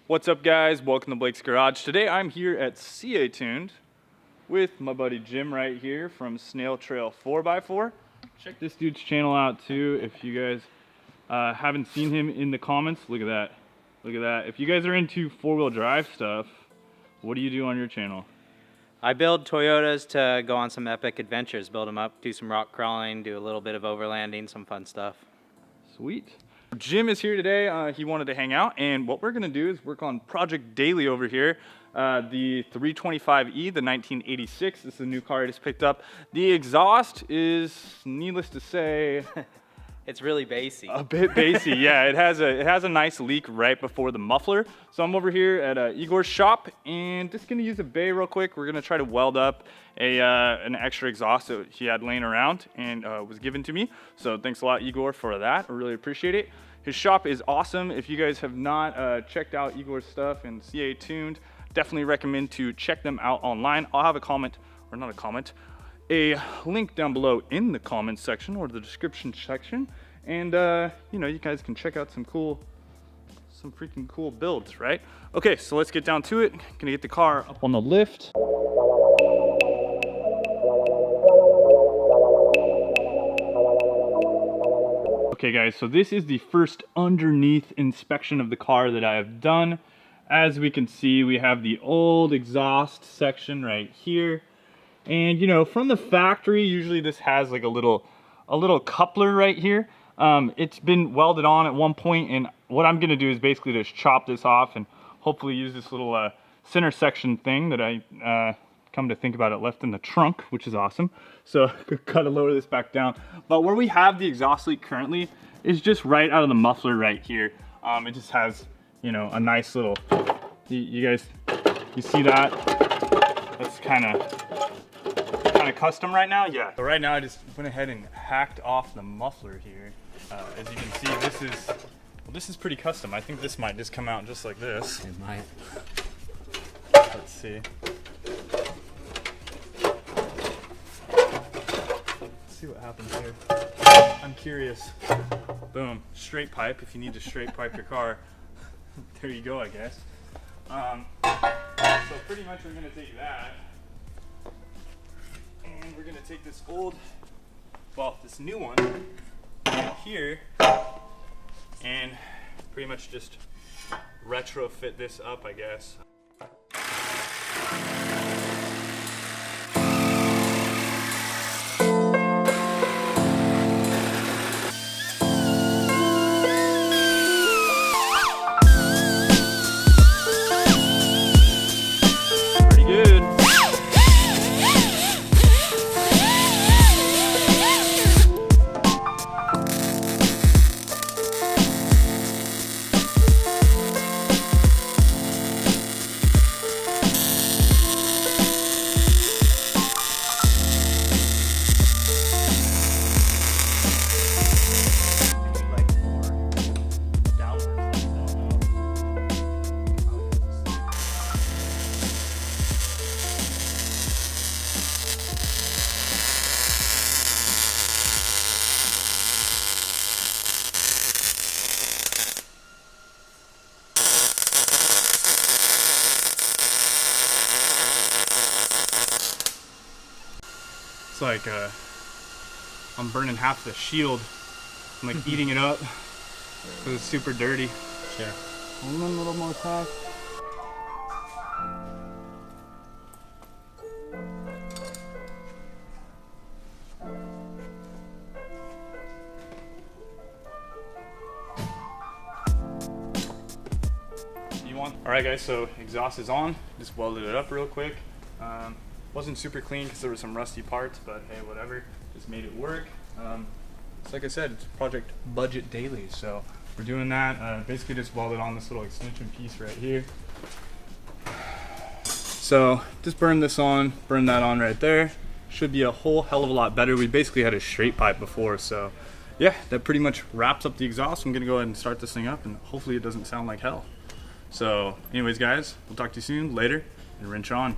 What's up, guys? Welcome to Blake's Garage. Today I'm here at CaTuned with my buddy Jim right here from Snail Trail 4x4. Check this dude's channel out too if you guys haven't seen him in the comments. Look at that. Look at that. If you guys are into four-wheel drive stuff, what do you do on your channel? I build Toyotas to go on some epic adventures, build them up, do some rock crawling, do a little bit of overlanding, some fun stuff. Sweet. Jim is here today. He wanted to hang out, and what we're gonna do is work on Project Daily over here. The 325E, the 1986. This is a new car I just picked up. The exhaust is, needless to say, it's really bassy. A bit bassy, yeah. It has a nice leak right before the muffler. So I'm over here at Igor's shop and just gonna use a bay real quick. We're gonna try to weld up an extra exhaust that he had laying around and was given to me. So thanks a lot, Igor, for that. I really appreciate it. His shop is awesome. If you guys have not checked out Igor's stuff and CaTuned, definitely recommend to check them out online. I'll have a comment, or not a comment, a link down below in the comments section or the description section, and you know, you guys can check out some freaking cool builds, right? Okay, so let's get down to it. Gonna get the car up on the lift. Okay guys, so this is the first underneath inspection of the car that I have done. As we can see, we have the old exhaust section right here. And you know, from the factory, usually this has like a little coupler right here. It's been welded on at one point, and what I'm gonna do is basically just chop this off and hopefully use this little center section thing that I come to think about it left in the trunk, which is awesome. So I could kind of lower this back down. But where we have the exhaust leak currently is just right out of the muffler right here. It just has, you know, a nice little, you guys, you see that? That's kind of custom right now, yeah. So right now I just went ahead and hacked off the muffler here. As you can see, this is pretty custom. I think this might just come out just like this. It might. Let's see. Let's see what happens here. I'm curious. Boom, straight pipe. If you need to straight pipe your car, there you go, I guess. So pretty much we're gonna take that. And we're gonna take this this new one here, and pretty much just retrofit this up, I guess. It's like I'm burning half the shield. I'm like eating it up because it's super dirty. Sure. And then a little more tack. Alright guys, so exhaust is on. Just welded it up real quick. Wasn't super clean because there were some rusty parts, but hey, whatever. Just made it work. It's like I said, it's Project Budget Daily, so we're doing that. Basically just welded on this little extension piece right here. So just burn this on, burn that on right there. Should be a whole hell of a lot better. We basically had a straight pipe before, so yeah, that pretty much wraps up the exhaust. I'm gonna go ahead and start this thing up, and hopefully it doesn't sound like hell. So anyways guys, we'll talk to you soon, later, and wrench on.